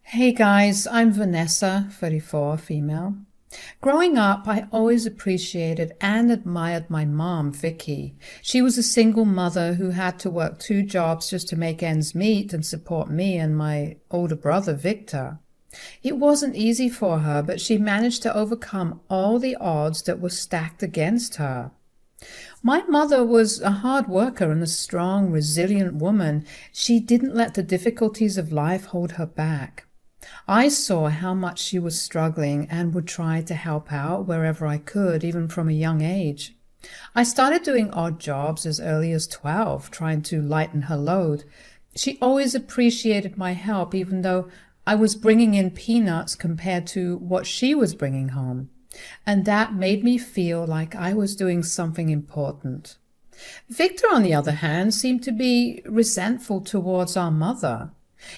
Hey guys, I'm Vanessa, 34, female. Growing up, I always appreciated and admired my mom, Vicky. She was a single mother who had to work two jobs just to make ends meet and support me and my older brother, Victor. It wasn't easy for her, but she managed to overcome all the odds that were stacked against her. My mother was a hard worker and a strong, resilient woman. She didn't let the difficulties of life hold her back. I saw how much she was struggling and would try to help out wherever I could, even from a young age. I started doing odd jobs as early as 12, trying to lighten her load. She always appreciated my help, even though I was bringing in peanuts compared to what she was bringing home. And that made me feel like I was doing something important. Victor, on the other hand, seemed to be resentful towards our mother.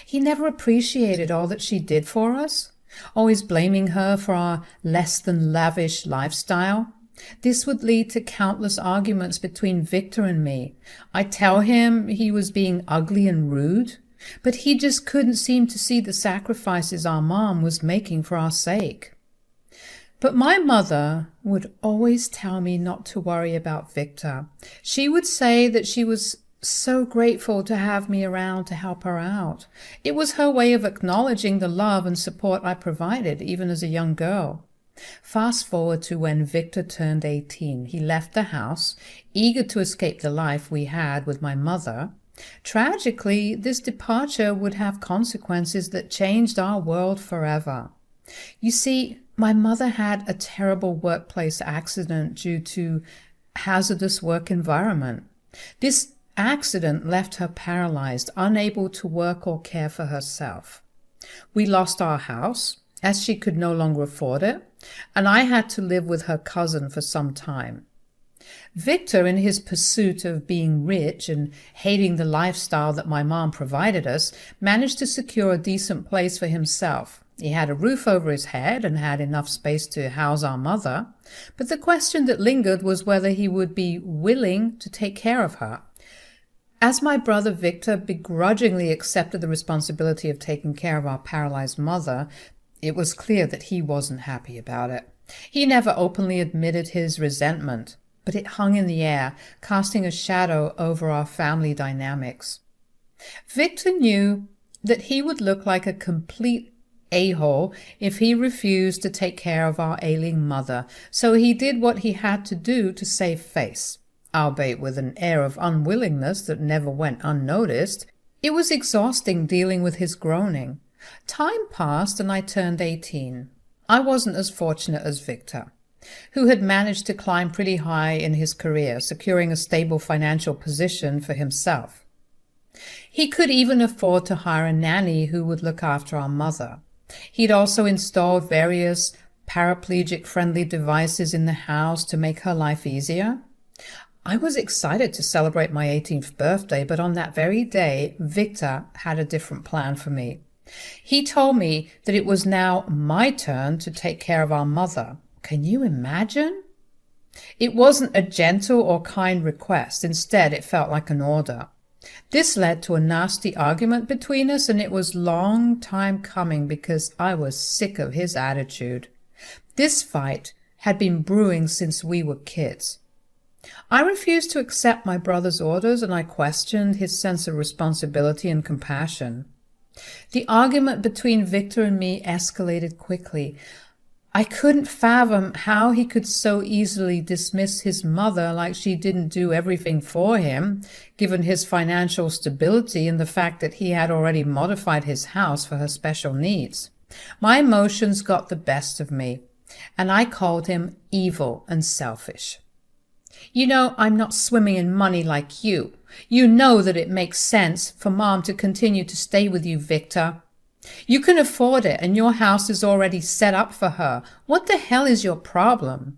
He never appreciated all that she did for us, always blaming her for our less than lavish lifestyle. This would lead to countless arguments between Victor and me. I'd tell him he was being ugly and rude, but he just couldn't seem to see the sacrifices our mom was making for our sake. But my mother would always tell me not to worry about Victor. She would say that she was so grateful to have me around to help her out. It was her way of acknowledging the love and support I provided, even as a young girl. Fast forward to when Victor turned 18. He left the house, eager to escape the life we had with my mother. Tragically, this departure would have consequences that changed our world forever. You see, my mother had a terrible workplace accident due to hazardous work environment. This accident left her paralyzed, unable to work or care for herself. We lost our house, as she could no longer afford it, and I had to live with her cousin for some time. Victor, in his pursuit of being rich and hating the lifestyle that my mom provided us, managed to secure a decent place for himself. He had a roof over his head and had enough space to house our mother, but the question that lingered was whether he would be willing to take care of her. As my brother Victor begrudgingly accepted the responsibility of taking care of our paralyzed mother, it was clear that he wasn't happy about it. He never openly admitted his resentment, but it hung in the air, casting a shadow over our family dynamics. Victor knew that he would look like a complete a-hole if he refused to take care of our ailing mother, so he did what he had to do to save face, albeit with an air of unwillingness that never went unnoticed. It was exhausting dealing with his groaning. Time passed and I turned 18. I wasn't as fortunate as Victor, who had managed to climb pretty high in his career, securing a stable financial position for himself. He could even afford to hire a nanny who would look after our mother. He'd also installed various paraplegic-friendly devices in the house to make her life easier. I was excited to celebrate my 18th birthday, but on that very day, Victor had a different plan for me. He told me that it was now my turn to take care of our mother. Can you imagine? It wasn't a gentle or kind request. Instead, it felt like an order. This led to a nasty argument between us, and it was long time coming because I was sick of his attitude. This fight had been brewing since we were kids. I refused to accept my brother's orders, and I questioned his sense of responsibility and compassion. The argument between Victor and me escalated quickly. I couldn't fathom how he could so easily dismiss his mother like she didn't do everything for him, given his financial stability and the fact that he had already modified his house for her special needs. My emotions got the best of me, and I called him evil and selfish. You know, I'm not swimming in money like you. You know that it makes sense for Mom to continue to stay with you, Victor. You can afford it, and your house is already set up for her. What the hell is your problem?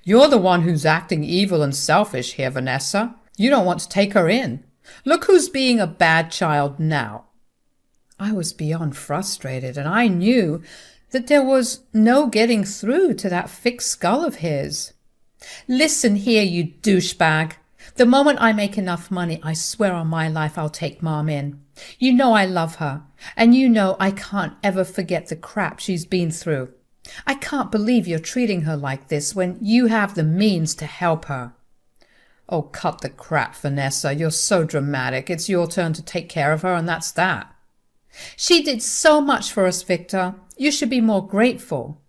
You're the one who's acting evil and selfish here, Vanessa. You don't want to take her in. Look who's being a bad child now. I was beyond frustrated, and I knew that there was no getting through to that thick skull of his. Listen here, you douchebag. The moment I make enough money, I swear on my life I'll take Mom in. You know I love her, and you know I can't ever forget the crap she's been through. I can't believe you're treating her like this when you have the means to help her." "Oh, cut the crap, Vanessa. You're so dramatic. It's your turn to take care of her, and that's that." "She did so much for us, Victor. You should be more grateful."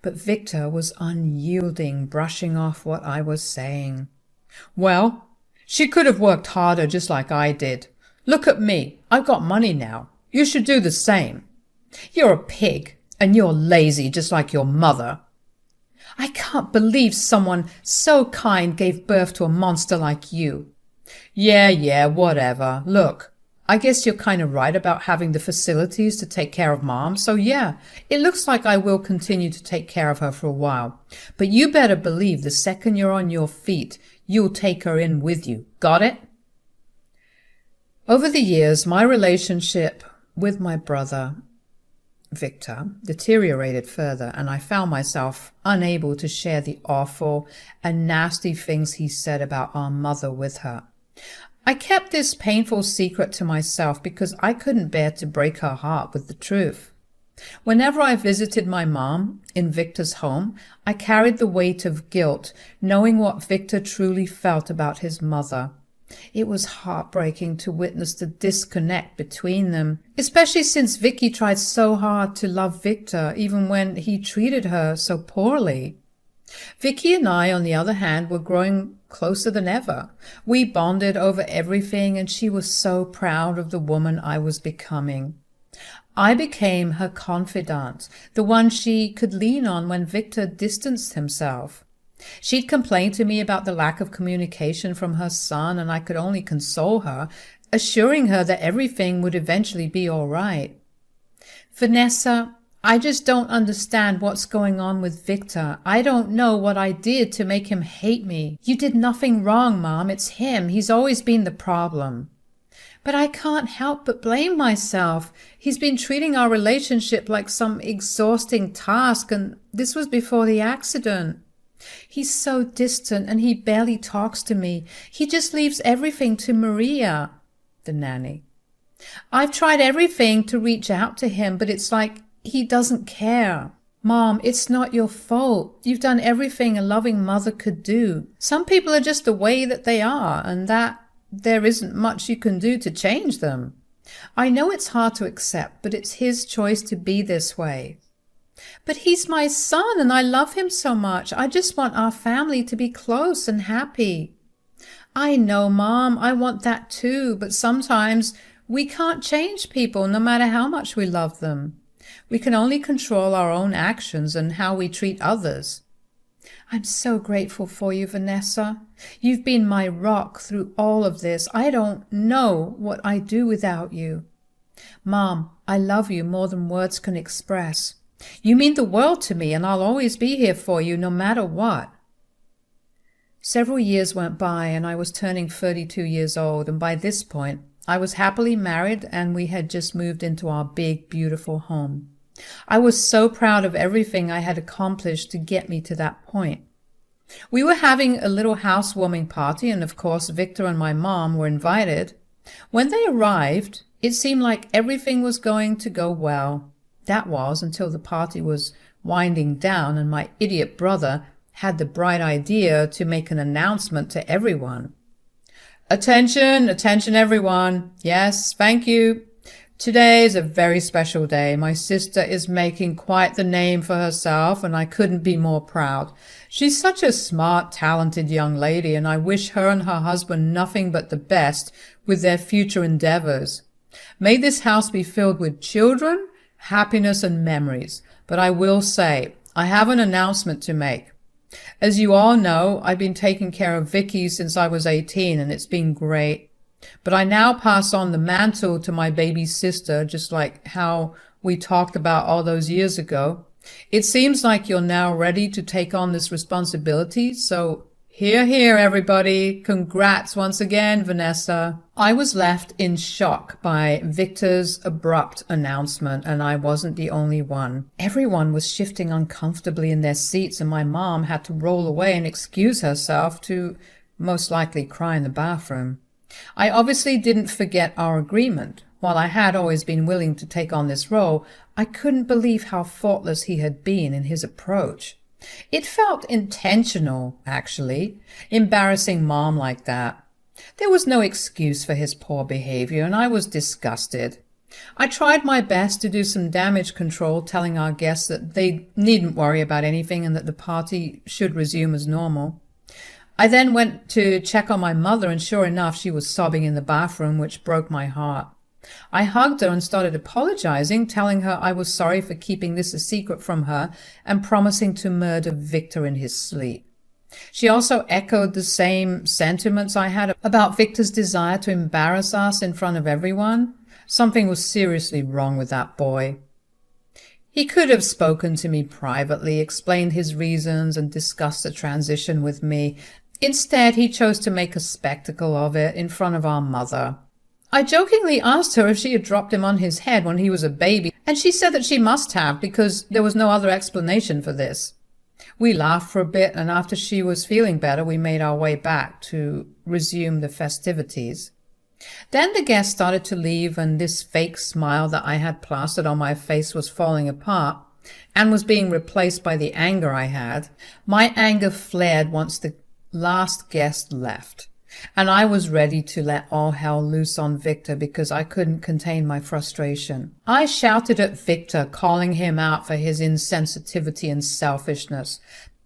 But Victor was unyielding, brushing off what I was saying. "Well, she could have worked harder just like I did. Look at me. I've got money now. You should do the same. You're a pig, and you're lazy just like your mother." "I can't believe someone so kind gave birth to a monster like you." Yeah, whatever. Look, I guess you're kind of right about having the facilities to take care of Mom, so yeah, it looks like I will continue to take care of her for a while. But you better believe the second you're on your feet, you'll take her in with you. Got it? Over the years, my relationship with my brother, Victor, deteriorated further, and I found myself unable to share the awful and nasty things he said about our mother with her. I kept this painful secret to myself because I couldn't bear to break her heart with the truth. Whenever I visited my mom in Victor's home, I carried the weight of guilt, knowing what Victor truly felt about his mother. It was heartbreaking to witness the disconnect between them, especially since Vicky tried so hard to love Victor, even when he treated her so poorly. Vicky and I, on the other hand, were growing closer than ever. We bonded over everything, and she was so proud of the woman I was becoming. I became her confidant, the one she could lean on when Victor distanced himself. She'd complain to me about the lack of communication from her son, and I could only console her, assuring her that everything would eventually be all right. "Vanessa, I just don't understand what's going on with Victor. I don't know what I did to make him hate me." "You did nothing wrong, Mom. It's him. He's always been the problem." "But I can't help but blame myself. He's been treating our relationship like some exhausting task, and this was before the accident. He's so distant, and he barely talks to me. He just leaves everything to Maria," the nanny. "I've tried everything to reach out to him, but it's like he doesn't care." "Mom, it's not your fault. You've done everything a loving mother could do. Some people are just the way that they are, and that there isn't much you can do to change them. I know it's hard to accept, but it's his choice to be this way." "But he's my son, and I love him so much. I just want our family to be close and happy." "I know, Mom. I want that too, but sometimes we can't change people no matter how much we love them. We can only control our own actions and how we treat others." "I'm so grateful for you, Vanessa. You've been my rock through all of this. I don't know what I'd do without you." "Mom, I love you more than words can express. You mean the world to me, and I'll always be here for you no matter what." Several years went by, and I was turning 32 years old, and by this point I was happily married, and we had just moved into our big, beautiful home. I was so proud of everything I had accomplished to get me to that point. We were having a little housewarming party, and of course Victor and my mom were invited. When they arrived, it seemed like everything was going to go well. That was until the party was winding down and my idiot brother had the bright idea to make an announcement to everyone. "Attention, attention everyone. Yes, thank you. Today is a very special day. My sister is making quite the name for herself, and I couldn't be more proud. She's such a smart, talented young lady, and I wish her and her husband nothing but the best with their future endeavors. May this house be filled with children, happiness, and memories. But I will say, I have an announcement to make. As you all know, I've been taking care of Vicky since I was 18, and it's been great. But I now pass on the mantle to my baby sister, just like how we talked about all those years ago. It seems like you're now ready to take on this responsibility, so hear, hear, everybody. Congrats once again, Vanessa." I was left in shock by Victor's abrupt announcement, and I wasn't the only one. Everyone was shifting uncomfortably in their seats, and my mom had to roll away and excuse herself to most likely cry in the bathroom. I obviously didn't forget our agreement. While I had always been willing to take on this role, I couldn't believe how thoughtless he had been in his approach. It felt intentional, actually, embarrassing Mom like that. There was no excuse for his poor behavior, and I was disgusted. I tried my best to do some damage control, telling our guests that they needn't worry about anything and that the party should resume as normal. I then went to check on my mother, and sure enough, she was sobbing in the bathroom, which broke my heart. I hugged her and started apologizing, telling her I was sorry for keeping this a secret from her and promising to murder Victor in his sleep. She also echoed the same sentiments I had about Victor's desire to embarrass us in front of everyone. Something was seriously wrong with that boy. He could have spoken to me privately, explained his reasons, and discussed the transition with me. Instead, he chose to make a spectacle of it in front of our mother. I jokingly asked her if she had dropped him on his head when he was a baby, and she said that she must have because there was no other explanation for this. We laughed for a bit, and after she was feeling better, we made our way back to resume the festivities. Then the guests started to leave, and this fake smile that I had plastered on my face was falling apart and was being replaced by the anger I had. My anger flared once the last guest left, and I was ready to let all hell loose on Victor because I couldn't contain my frustration. I shouted at Victor, calling him out for his insensitivity and selfishness.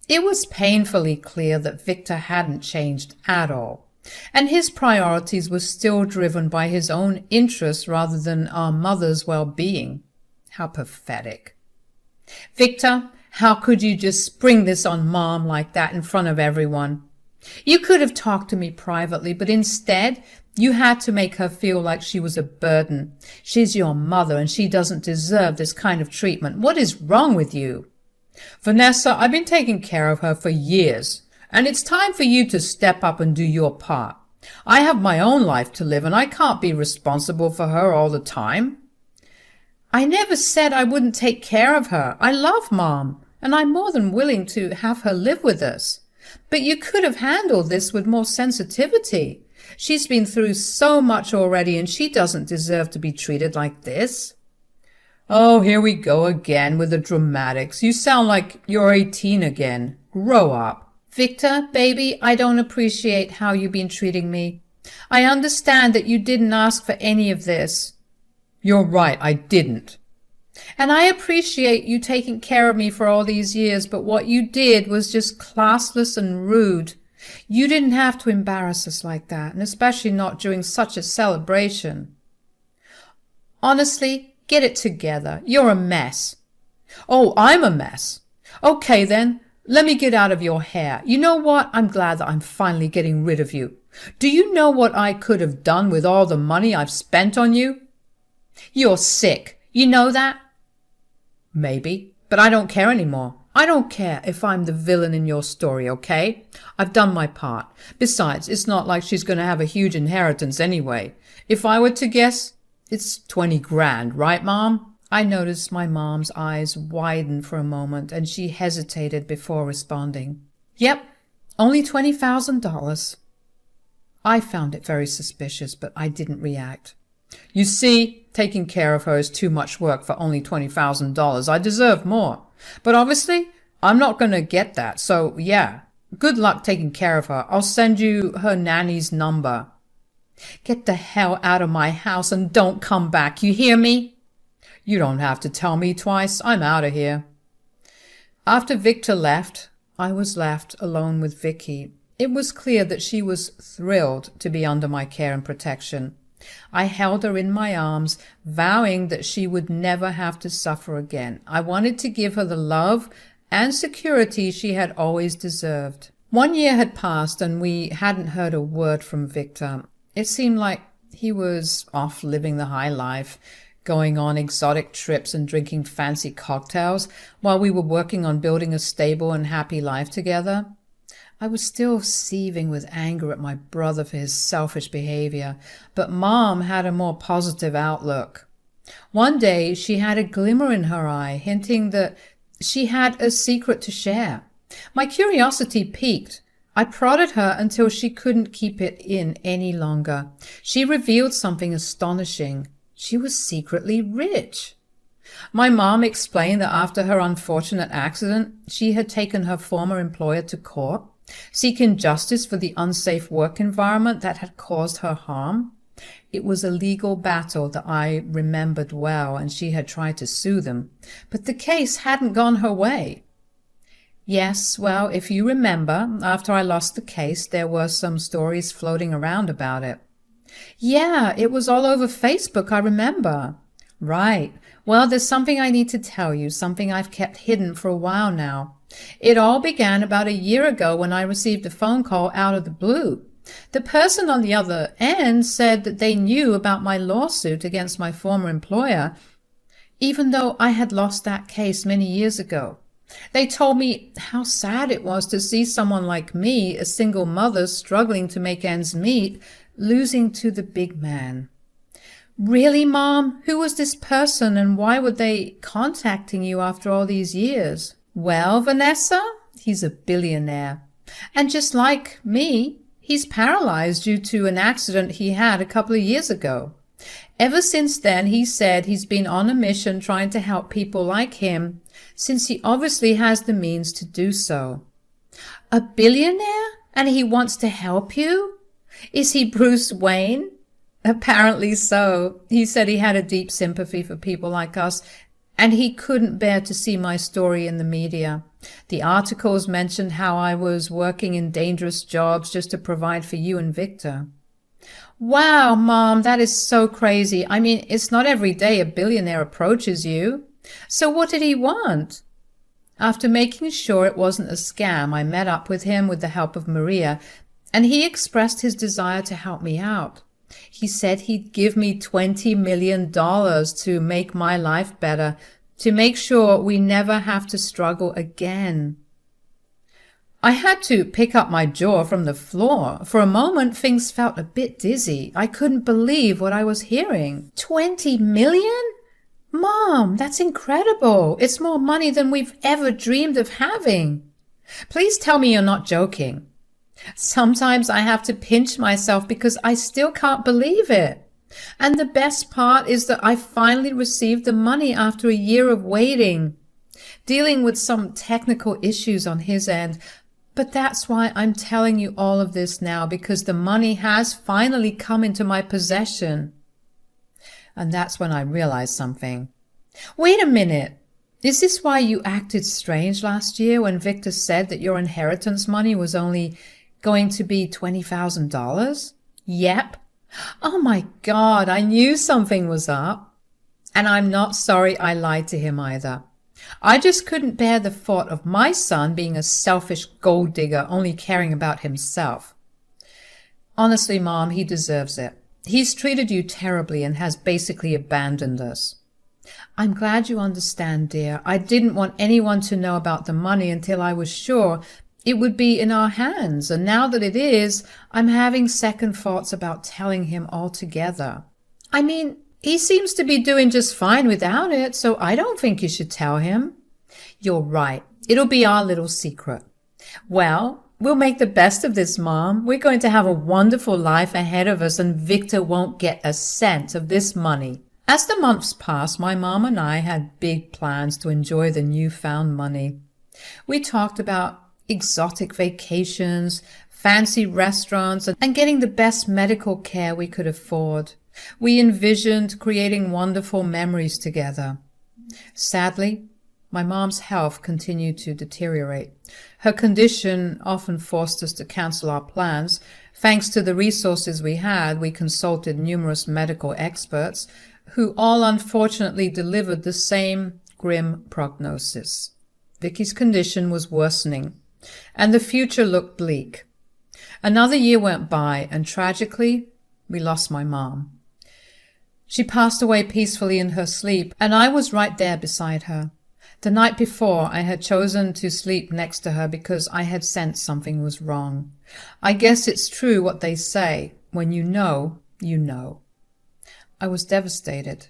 It was painfully clear that Victor hadn't changed at all, and his priorities were still driven by his own interests rather than our mother's well-being. How pathetic. Victor, how could you just spring this on Mom like that in front of everyone? You could have talked to me privately, but instead you had to make her feel like she was a burden. She's your mother, and she doesn't deserve this kind of treatment. What is wrong with you? Vanessa, I've been taking care of her for years, and it's time for you to step up and do your part. I have my own life to live, and I can't be responsible for her all the time. I never said I wouldn't take care of her. I love Mom, and I'm more than willing to have her live with us. But you could have handled this with more sensitivity. She's been through so much already, and she doesn't deserve to be treated like this. Oh, here we go again with the dramatics. You sound like you're 18 again. Grow up. Victor, baby, I don't appreciate how you've been treating me. I understand that you didn't ask for any of this. You're right, I didn't. And I appreciate you taking care of me for all these years, but what you did was just classless and rude. You didn't have to embarrass us like that, and especially not during such a celebration. Honestly, get it together. You're a mess. Oh, I'm a mess. Okay then, let me get out of your hair. You know what? I'm glad that I'm finally getting rid of you. Do you know what I could have done with all the money I've spent on you? You're sick. You know that? Maybe, but I don't care anymore. I don't care if I'm the villain in your story, okay? I've done my part. Besides, it's not like she's going to have a huge inheritance anyway. If I were to guess, it's 20 grand, right, Mom? I noticed my mom's eyes widen for a moment, and she hesitated before responding. Yep, only $20,000. I found it very suspicious, but I didn't react. You see, taking care of her is too much work for only $20,000. I deserve more. But obviously, I'm not going to get that. So, yeah, good luck taking care of her. I'll send you her nanny's number. Get the hell out of my house and don't come back. You hear me? You don't have to tell me twice. I'm out of here. After Victor left, I was left alone with Vicky. It was clear that she was thrilled to be under my care and protection. I held her in my arms, vowing that she would never have to suffer again. I wanted to give her the love and security she had always deserved. 1 year had passed, and we hadn't heard a word from Victor. It seemed like he was off living the high life, going on exotic trips and drinking fancy cocktails, while we were working on building a stable and happy life together. I was still seething with anger at my brother for his selfish behavior, but Mom had a more positive outlook. One day she had a glimmer in her eye, hinting that she had a secret to share. My curiosity piqued. I prodded her until she couldn't keep it in any longer. She revealed something astonishing. She was secretly rich. My mom explained that after her unfortunate accident, she had taken her former employer to court, seeking justice for the unsafe work environment that had caused her harm. It was a legal battle that I remembered well, and she had tried to sue them, but the case hadn't gone her way. Yes, well, if you remember, after I lost the case, there were some stories floating around about it. Yeah, it was all over Facebook, I remember. Right. Well, there's something I need to tell you, something I've kept hidden for a while now. It all began about a year ago when I received a phone call out of the blue. The person on the other end said that they knew about my lawsuit against my former employer, even though I had lost that case many years ago. They told me how sad it was to see someone like me, a single mother struggling to make ends meet, losing to the big man. Really, Mom? Who was this person, and why were they contacting you after all these years? Well, Vanessa, he's a billionaire. And just like me, he's paralyzed due to an accident he had a couple of years ago. Ever since then, he said he's been on a mission trying to help people like him, since he obviously has the means to do so. A billionaire? And he wants to help you? Is he Bruce Wayne? Apparently so. He said he had a deep sympathy for people like us, and he couldn't bear to see my story in the media. The articles mentioned how I was working in dangerous jobs just to provide for you and Victor. Wow, Mom, that is so crazy. I mean, it's not every day a billionaire approaches you. So what did he want? After making sure it wasn't a scam, I met up with him with the help of Maria, and he expressed his desire to help me out. He said he'd give me $20 million to make my life better, to make sure we never have to struggle again. I had to pick up my jaw from the floor. For a moment, things felt a bit dizzy. I couldn't believe what I was hearing. 20 million? Mom, that's incredible. It's more money than we've ever dreamed of having. Please tell me you're not joking. Sometimes I have to pinch myself because I still can't believe it. And the best part is that I finally received the money after a year of waiting, dealing with some technical issues on his end. But that's why I'm telling you all of this now, because the money has finally come into my possession. And that's when I realized something. Wait a minute. Is this why you acted strange last year when Victor said that your inheritance money was only going to be $20,000? Yep. Oh my God, I knew something was up. And I'm not sorry I lied to him either. I just couldn't bear the thought of my son being a selfish gold digger, only caring about himself. Honestly, Mom, he deserves it. He's treated you terribly and has basically abandoned us. I'm glad you understand, dear. I didn't want anyone to know about the money until I was sure it would be in our hands, and now that it is, I'm having second thoughts about telling him altogether. I mean, he seems to be doing just fine without it, so I don't think you should tell him. You're right. It'll be our little secret. Well, we'll make the best of this, Mom. We're going to have a wonderful life ahead of us, and Victor won't get a cent of this money. As the months passed, my mom and I had big plans to enjoy the newfound money. We talked about exotic vacations, fancy restaurants, and getting the best medical care we could afford. We envisioned creating wonderful memories together. Sadly, my mom's health continued to deteriorate. Her condition often forced us to cancel our plans. Thanks to the resources we had, we consulted numerous medical experts who all unfortunately delivered the same grim prognosis. Vicky's condition was worsening, and the future looked bleak. Another year went by, and tragically, we lost my mom. She passed away peacefully in her sleep, and I was right there beside her. The night before, I had chosen to sleep next to her because I had sensed something was wrong. I guess it's true what they say, when you know, you know. I was devastated.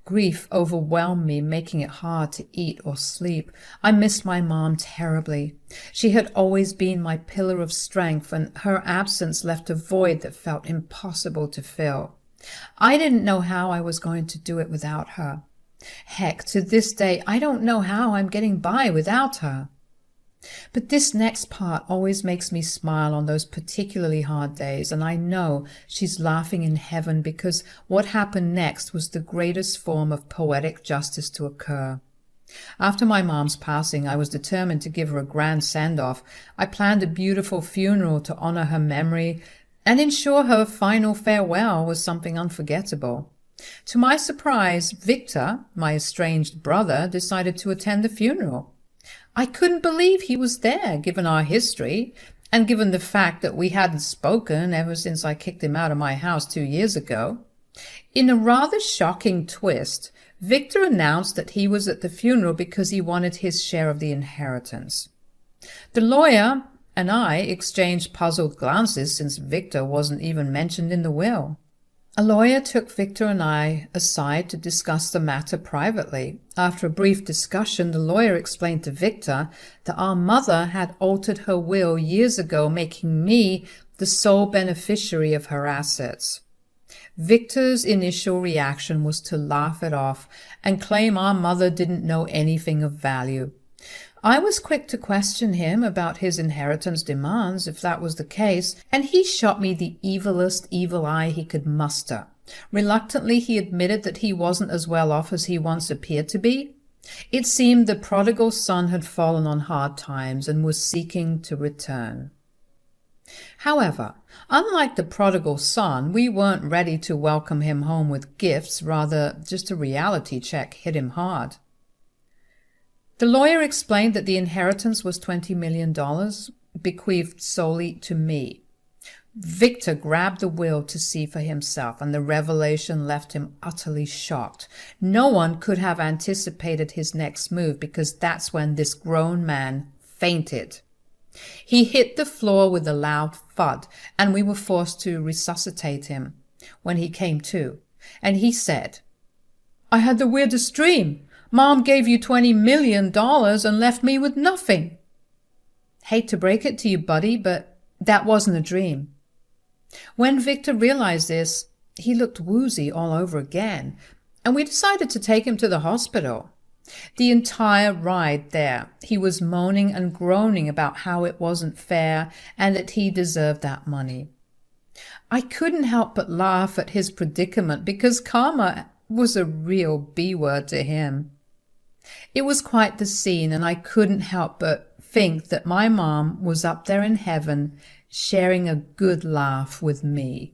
Grief overwhelmed me, making it hard to eat or sleep. I missed my mom terribly. She had always been my pillar of strength, and her absence left a void that felt impossible to fill. I didn't know how I was going to do it without her. Heck, to this day, I don't know how I'm getting by without her. But this next part always makes me smile on those particularly hard days, and I know she's laughing in heaven because what happened next was the greatest form of poetic justice to occur. After my mom's passing, I was determined to give her a grand send-off. I planned a beautiful funeral to honor her memory and ensure her final farewell was something unforgettable. To my surprise, Victor, my estranged brother, decided to attend the funeral. I couldn't believe he was there, given our history, and given the fact that we hadn't spoken ever since I kicked him out of my house 2 years ago. In a rather shocking twist, Victor announced that he was at the funeral because he wanted his share of the inheritance. The lawyer and I exchanged puzzled glances since Victor wasn't even mentioned in the will. A lawyer took Victor and I aside to discuss the matter privately. After a brief discussion, the lawyer explained to Victor that our mother had altered her will years ago, making me the sole beneficiary of her assets. Victor's initial reaction was to laugh it off and claim our mother didn't know anything of value. I was quick to question him about his inheritance demands, if that was the case, and he shot me the evilest evil eye he could muster. Reluctantly, he admitted that he wasn't as well off as he once appeared to be. It seemed the prodigal son had fallen on hard times and was seeking to return. However, unlike the prodigal son, we weren't ready to welcome him home with gifts, rather just a reality check hit him hard. The lawyer explained that the inheritance was $20 million, bequeathed solely to me. Victor grabbed the will to see for himself, and the revelation left him utterly shocked. No one could have anticipated his next move, because that's when this grown man fainted. He hit the floor with a loud thud, and we were forced to resuscitate him when he came to. And he said, "I had the weirdest dream. Mom gave you $20 million and left me with nothing." Hate to break it to you, buddy, but that wasn't a dream. When Victor realized this, he looked woozy all over again, and we decided to take him to the hospital. The entire ride there, he was moaning and groaning about how it wasn't fair and that he deserved that money. I couldn't help but laugh at his predicament because karma was a real B-word to him. It was quite the scene, and I couldn't help but think that my mom was up there in heaven sharing a good laugh with me.